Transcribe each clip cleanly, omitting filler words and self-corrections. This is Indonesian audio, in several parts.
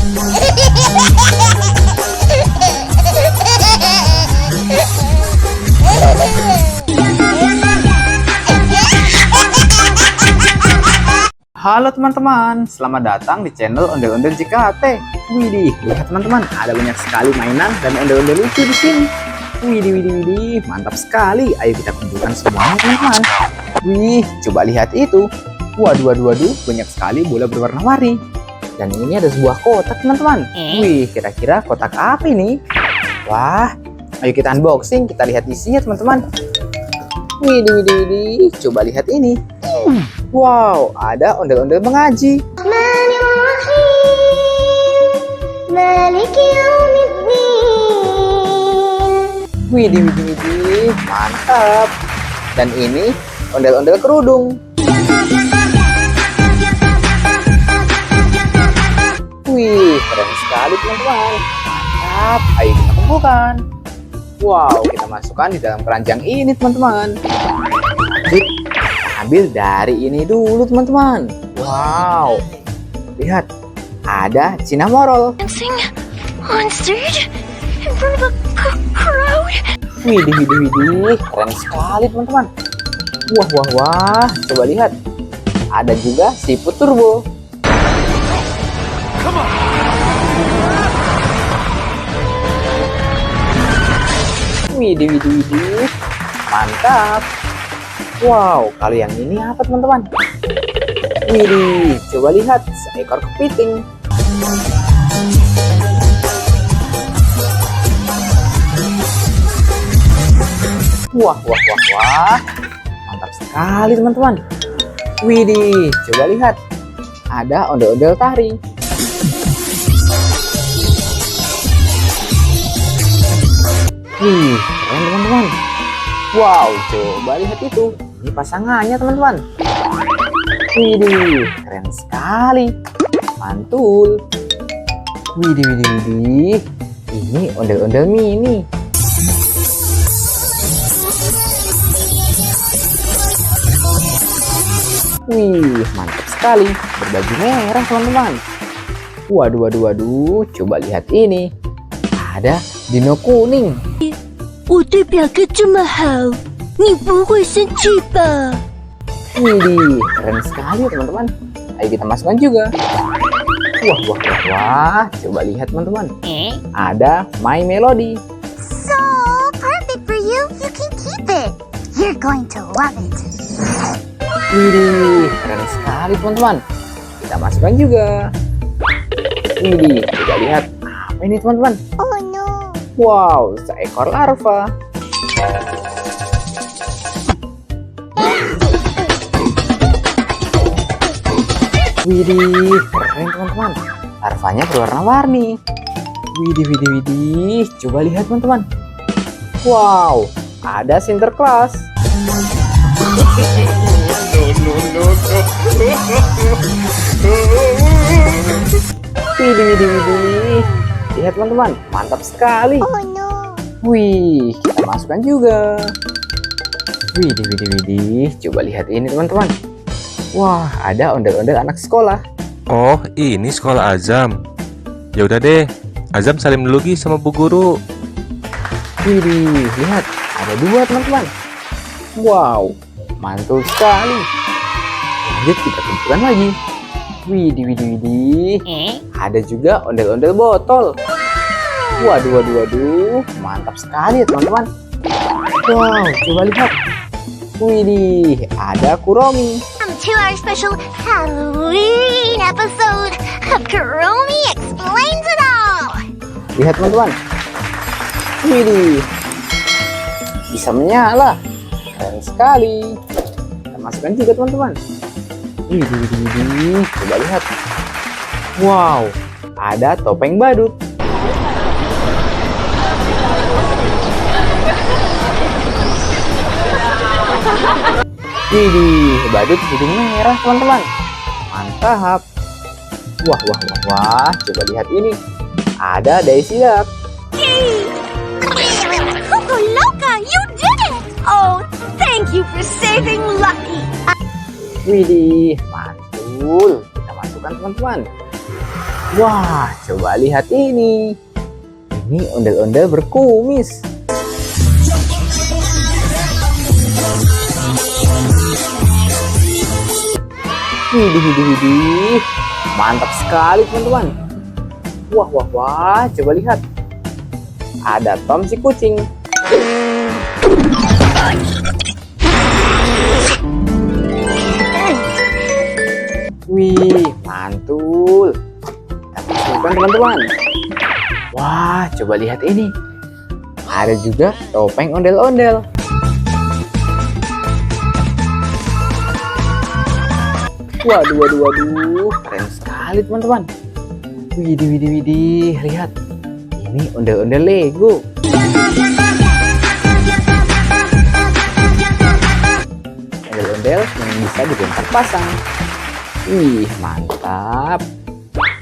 Halo teman-teman, selamat datang di channel Ondel-Ondel JKT. Widih, lihat teman-teman, ada banyak sekali mainan dan ondel-ondel lucu di sini. Widih, mantap sekali. Ayo kita kumpulkan semuanya teman-teman. Wih, coba lihat itu. Waduh, banyak sekali bola berwarna-warni. Dan ini ada sebuah kotak teman-teman. Wih, kira-kira kotak apa ini? Wah, ayo kita unboxing, kita lihat isinya teman-teman. Widih, coba lihat ini. Wow, ada ondel-ondel mengaji. Widih, mantap. Dan ini ondel-ondel kerudung. Wih, keren sekali teman-teman. Mantap, ayo kita kumpulkan. Wow, kita masukkan di dalam keranjang ini teman-teman. Lanjut, ambil dari ini dulu teman-teman. Wow, lihat, ada Cinnamoroll. Widih, keren sekali teman-teman. Wah, coba lihat, ada juga Siput Turbo. Widih, mantap. Wow, kali yang ini apa teman-teman? Widih, coba lihat, seekor kepiting. Wah, mantap sekali teman-teman. Widih, coba lihat, ada ondel-ondel tari. Wih, keren teman-teman. Wow, coba lihat itu. Ini pasangannya teman-teman. Widih, keren sekali. Mantul. Widih. Ini ondel-ondel mini. Wih, mantap sekali. Berbaju merah teman-teman. Waduh. Coba lihat ini. Ada dino kuning. 我对表哥这么好，你不会生气吧？ Widih, keren sekali teman-teman. Ayo kita masukkan juga. Wah, coba lihat teman-teman. Ada My Melody. So perfect for you, you can keep it. You're going to love it. Widih, keren sekali teman-teman. Kita masukkan juga. Widih, coba lihat. Apa ini teman-teman? Oh no. Wow, seekor larva. Widih, keren teman-teman. Larvanya berwarna-warni. Widih. Coba lihat teman-teman. Wow, ada Sinterklas. Widih. Lihat teman-teman, mantap sekali. Oh no. Wih, kita masukkan juga. Widih. Coba lihat ini teman-teman. Wah, ada ondel-ondel anak sekolah. Oh, ini sekolah Azam. Ya udah deh, Azam salim dulu Gi sama Bu Guru. Widih, lihat, ada dua teman-teman. Wow, mantul sekali. Lanjut kita kumpulkan lagi. Widih. Ada juga ondel-ondel botol. Waduh, mantap sekali ya teman-teman. Wow, coba lihat. Widih, ada Kuromi. Welcome to our special Halloween episode of Kuromi Explains It All. Lihat teman-teman. Widih, bisa menyala. Keren sekali. Kita masukkan juga teman-teman. Widih, coba lihat. Wow, ada topeng badut. Widih, badut hidung merah teman-teman. Mantap. Wah, coba lihat ini. Ada Daisy Duck. Coco Loca, you did it! Oh, thank you for saving Lucky. Widih, mantul. Kita masukkan teman-teman. Wah, coba lihat ini. Ini ondel-ondel berkumis. Widih. Mantap sekali teman-teman. Wah. Coba lihat. Ada Tom si kucing. Wih, mantul. Kita masukkan teman-teman. Wah, coba lihat ini. Ada juga topeng ondel-ondel. Waduh. Keren sekali teman-teman. Widih. Lihat. Ini ondel-ondel Lego. Ondel-ondel yang bisa dilempar pasang. Wih, mantap.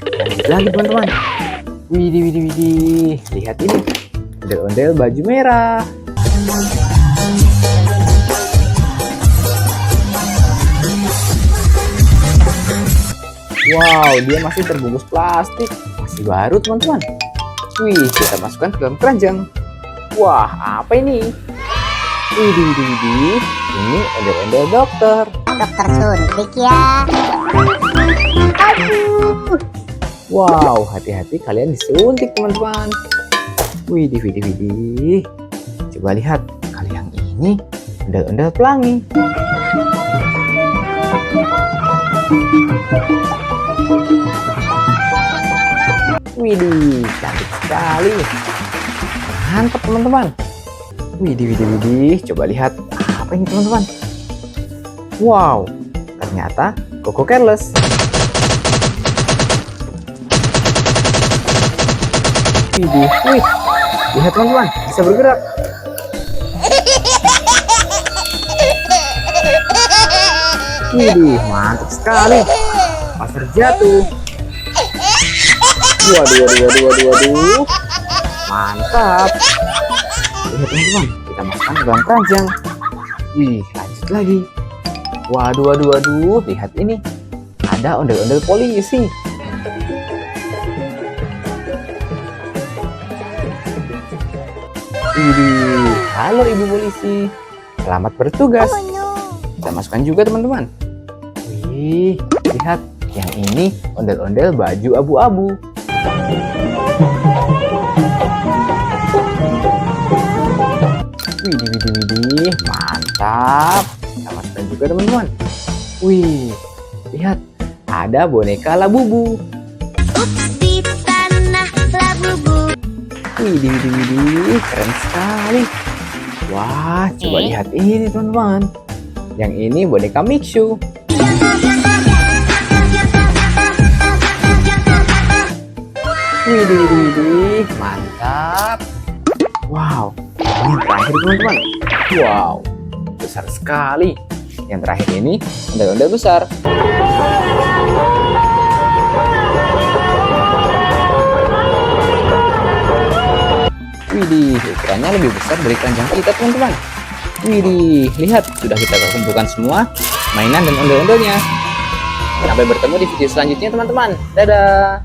Lanjut lagi teman-teman. Widih. Lihat ini. Ondel-ondel baju merah. Wow, dia masih terbungkus plastik. Masih baru teman-teman. Wih, kita masukkan ke dalam keranjang. Wah, apa ini? Widih. Ini ondel-ondel dokter. Dokter suntik ya. Aduh. Wow, hati-hati kalian disuntik teman-teman. Widih. Coba lihat, kali yang ini ondel-ondel pelangi. Widih, cantik sekali. Mantap teman-teman. Widih. Coba lihat, apa ini teman-teman? Wow, ternyata Coco Careless. Wih, lihat teman-teman, bisa bergerak. Widih, mantap sekali. Pas terjatuh. Waduh. Mantap. Lihat teman-teman, kita masukkan ke dalam keranjang. Wih, lanjut lagi. Waduh. Lihat ini. Ada ondel-ondel polisi. Widih, halo ibu polisi. Selamat bertugas. Oh no. Kita masukkan juga teman-teman. Wih, lihat. Yang ini ondel-ondel baju abu-abu. Widih. Mantap. Kita masukkan juga teman-teman. Wih, lihat. Ada boneka Labubu. Ups, di tanah Labubu. Widih, keren sekali. Wah, coba lihat ini teman-teman. Yang ini boneka Mixu. Widih, mantap. Wow, ini yang terakhir teman-teman. Wow, besar sekali. Yang terakhir ini ondel-ondel besar. Widih, ukurannya lebih besar dari keranjang kita teman-teman. Widih, lihat, sudah kita kumpulkan semua mainan dan ondel-ondelnya. Sampai bertemu di video selanjutnya teman-teman. Dadah.